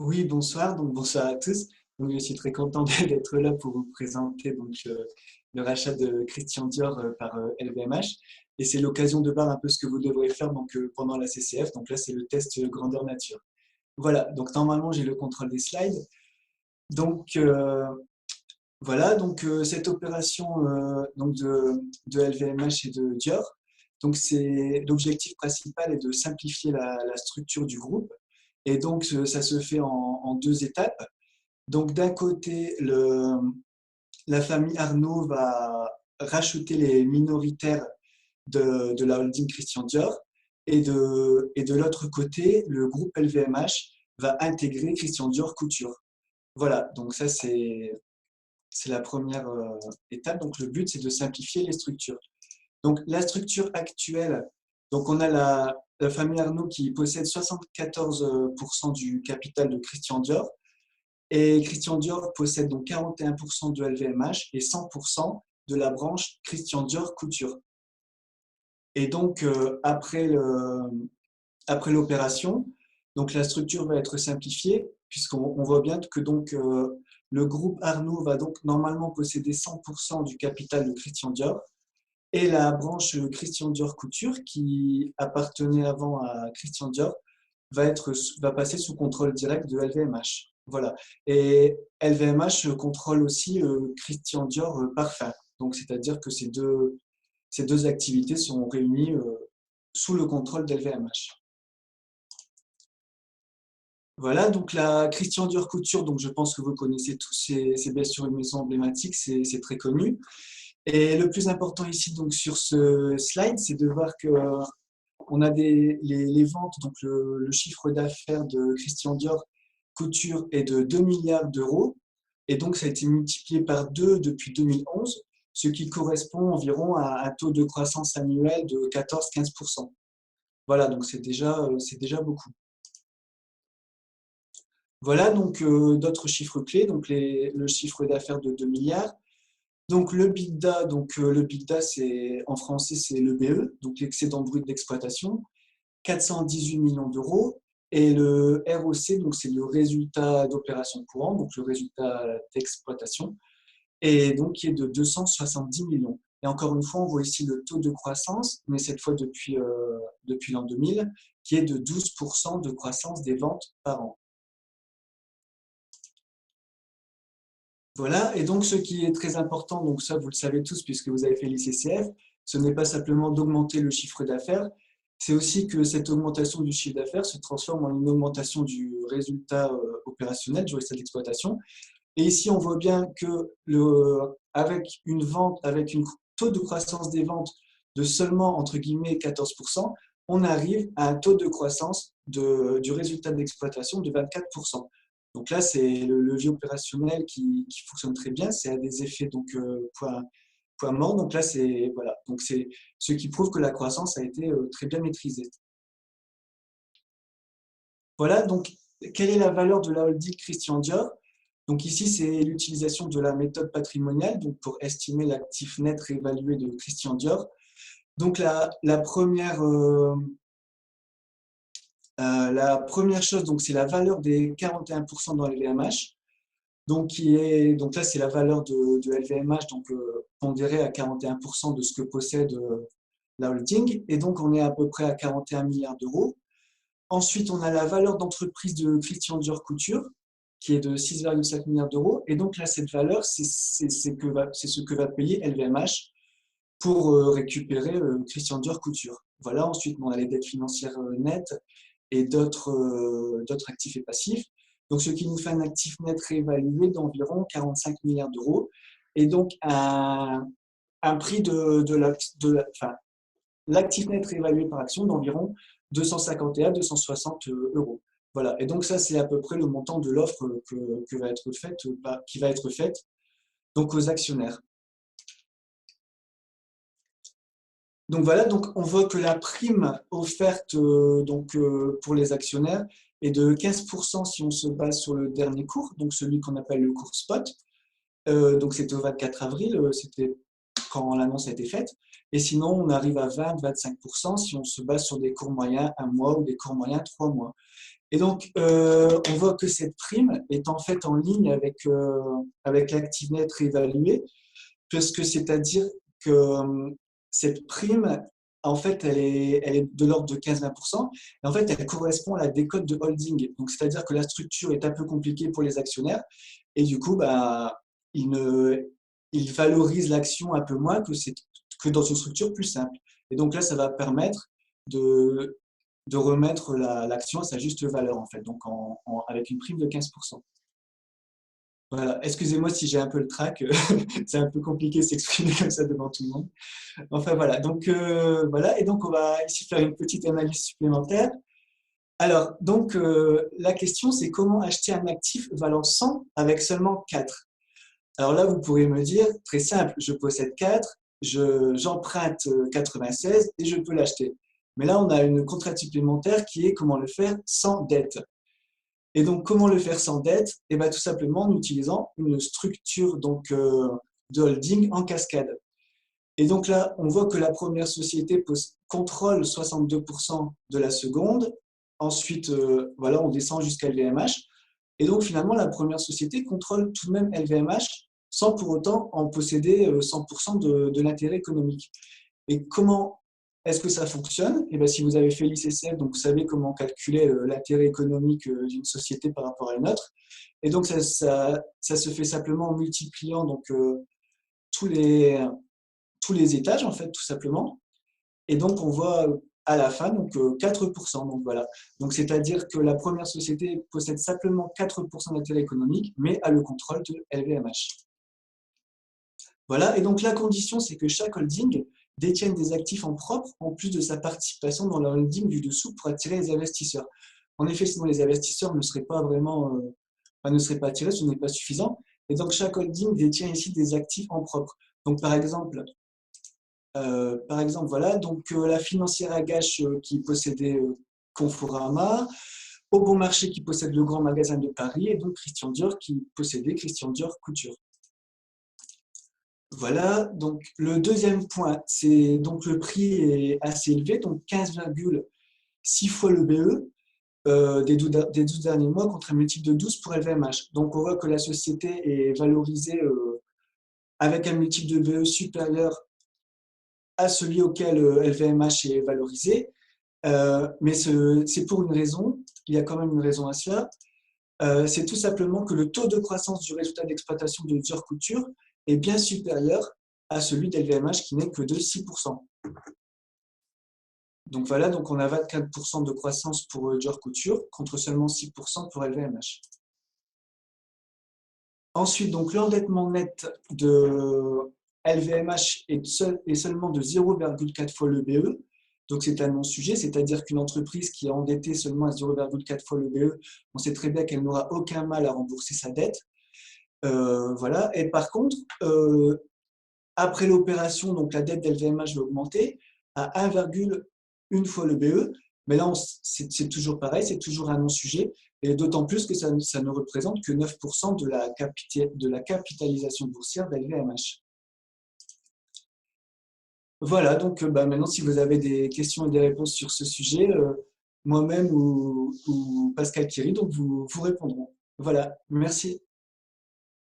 Oui, bonsoir, donc bonsoir à tous. Donc, je suis très content d'être là pour vous présenter le rachat de Christian Dior par LVMH. Et c'est l'occasion de voir un peu ce que vous devrez faire pendant la CCF. Donc là, c'est le test grandeur nature. Voilà, donc normalement, j'ai le contrôle des slides. Donc voilà, cette opération de LVMH et de Dior, donc c'est l'objectif principal est de simplifier la structure du groupe. Et donc, ça se fait en deux étapes. Donc, d'un côté, la famille Arnault va racheter les minoritaires de la holding Christian Dior. Et de l'autre côté, le groupe LVMH va intégrer Christian Dior Couture. Voilà, donc ça, c'est la première étape. Donc, le but, c'est de simplifier les structures. Donc, la structure actuelle, donc on a la famille Arnault qui possède 74% du capital de Christian Dior. Et Christian Dior possède donc 41% de LVMH et 100% de la branche Christian Dior Couture. Et donc, après l'opération, donc la structure va être simplifiée, puisqu'on voit bien que le groupe Arnault va donc normalement posséder 100% du capital de Christian Dior, et la branche Christian Dior Couture, qui appartenait avant à Christian Dior, va passer sous contrôle direct de LVMH. Voilà. Et LVMH contrôle aussi Christian Dior Parfum. Donc, c'est-à-dire que ces deux activités sont réunies sous le contrôle d'LVMH. Voilà, donc la Christian Dior Couture, donc je pense que vous connaissez tous, c'est bien sûr une maison emblématique, c'est très connu. Et le plus important ici, donc sur ce slide, c'est de voir que on a les ventes, donc le chiffre d'affaires de Christian Dior Couture est de 2 milliards d'euros. Et donc, ça a été multiplié par 2 depuis 2011, ce qui correspond environ à un taux de croissance annuel de 14-15%. Voilà, donc c'est déjà beaucoup. Voilà, donc d'autres chiffres clés, donc le chiffre d'affaires de 2 milliards. Donc le BITDA, en français, c'est le BE, donc l'excédent brut d'exploitation, 418 millions d'euros. Et le ROC, donc c'est le résultat d'opération courante, donc le résultat d'exploitation, et donc qui est de 270 millions. Et encore une fois, on voit ici le taux de croissance, mais cette fois depuis l'an 2000, qui est de 12% de croissance des ventes par an. Voilà, et donc ce qui est très important, donc ça vous le savez tous puisque vous avez fait l'ICCF, ce n'est pas simplement d'augmenter le chiffre d'affaires, c'est aussi que cette augmentation du chiffre d'affaires se transforme en une augmentation du résultat opérationnel, du résultat d'exploitation. Et ici, on voit bien que avec une vente, avec un taux de croissance des ventes de seulement, entre guillemets, 14%, on arrive à un taux de croissance du résultat d'exploitation de 24%. Donc là, c'est le levier opérationnel qui fonctionne très bien. C'est à des effets point mort. Donc là, c'est ce qui prouve que la croissance a été très bien maîtrisée. Voilà, donc quelle est la valeur de la holding Christian Dior? Donc ici, c'est l'utilisation de la méthode patrimoniale donc pour estimer l'actif net réévalué de Christian Dior. Donc la première chose, donc c'est la valeur des 41% dans LVMH. Donc là, c'est la valeur de LVMH, donc pondérée à 41% de ce que possède la holding. Et donc, on est à peu près à 41 milliards d'euros. Ensuite, on a la valeur d'entreprise de Christian Dior Couture, qui est de 6,5 milliards d'euros. Et donc là, cette valeur, c'est ce que va payer LVMH pour récupérer Christian Dior Couture. Voilà, ensuite, on a les dettes financières nettes et d'autres actifs et passifs. Donc, ce qui nous fait un actif net réévalué d'environ 45 milliards d'euros. Et donc, un prix enfin, l'actif net réévalué par action d'environ 251 à 260 euros. Voilà. Et donc, ça, c'est à peu près le montant de l'offre qui va être faite donc aux actionnaires. Donc voilà, donc on voit que la prime offerte pour les actionnaires est de 15% si on se base sur le dernier cours, donc celui qu'on appelle le cours spot. Donc c'était au 24 avril, c'était quand l'annonce a été faite. Et sinon, on arrive à 20-25% si on se base sur des cours moyens 1 mois ou des cours moyens 3 mois. Et donc, on voit que cette prime est en fait en ligne avec l'ActiveNet réévalué, puisque c'est-à-dire que cette prime, en fait, elle est de l'ordre de 15-20%, et en fait, elle correspond à la décote de holding. Donc, c'est-à-dire que la structure est un peu compliquée pour les actionnaires, et du coup, bah, ils valorisent l'action un peu moins que dans une structure plus simple. Et donc là, ça va permettre de, de remettre l'action à sa juste valeur, en fait, donc avec une prime de 15%. Voilà, excusez-moi si j'ai un peu le trac, c'est un peu compliqué de s'exprimer comme ça devant tout le monde. Enfin voilà, donc voilà, et donc on va ici faire une petite analyse supplémentaire. Alors, donc la question c'est comment acheter un actif valant 100 avec seulement 4. Alors là, vous pourrez me dire, très simple, je possède 4, j'emprunte 96 et je peux l'acheter. Mais là, on a une contrainte supplémentaire qui est comment le faire sans dette. Et donc, comment le faire sans dette? Et bien, tout simplement en utilisant une structure donc, de holding en cascade. Et donc là, on voit que la première société contrôle 62% de la seconde. Ensuite, voilà, on descend jusqu'à LVMH. Et donc, finalement, la première société contrôle tout de même LVMH sans pour autant en posséder 100% de l'intérêt économique. Et comment est-ce que ça fonctionne? Et bien, si vous avez fait l'ICCF, donc vous savez comment calculer l'intérêt économique d'une société par rapport à une autre. Et donc, ça se fait simplement en multipliant donc, tous les étages, en fait, tout simplement. Et donc, on voit à la fin donc, 4%. Donc, voilà. Donc, c'est-à-dire que la première société possède simplement 4% d'intérêt économique, mais a le contrôle de LVMH. Voilà. Et donc, la condition, c'est que chaque holding détienne des actifs en propre, en plus de sa participation dans la holding du dessous pour attirer les investisseurs. En effet, sinon les investisseurs ne seraient pas vraiment, ne seraient pas attirés, ce n'est pas suffisant. Et donc, chaque holding détient ici des actifs en propre. Donc, par exemple, voilà, donc la financière Agache qui possédait Conforama, Au Bon Marché qui possède le Grand Magasin de Paris, et donc Christian Dior qui possédait Christian Dior Couture. Voilà, donc le deuxième point, c'est donc le prix est assez élevé, donc 15,6 fois le BE des 12 derniers mois contre un multiple de 12 pour LVMH. Donc on voit que la société est valorisée avec un multiple de BE supérieur à celui auquel LVMH est valorisé. Mais c'est pour une raison, il y a quand même une raison à cela. C'est tout simplement que le taux de croissance du résultat d'exploitation de Dior Couture est bien supérieur à celui d'LVMH qui n'est que de 6%. Donc voilà, donc on a 24% de croissance pour Dior Couture contre seulement 6% pour LVMH. Ensuite, donc l'endettement net de LVMH est seulement de 0,4 fois le BE. Donc c'est un non-sujet, c'est-à-dire qu'une entreprise qui est endettée seulement à 0,4 fois le BE, on sait très bien qu'elle n'aura aucun mal à rembourser sa dette. Voilà. Et par contre, après l'opération, donc la dette d'LVMH va augmenter à 1,1 fois le BE. Mais là, c'est toujours pareil, c'est toujours un non-sujet. Et d'autant plus que ça ne représente que 9% de la capitalisation boursière d'LVMH. Voilà, donc maintenant, si vous avez des questions et des réponses sur ce sujet, moi-même ou Pascal Thierry, donc vous répondrons. Voilà, merci.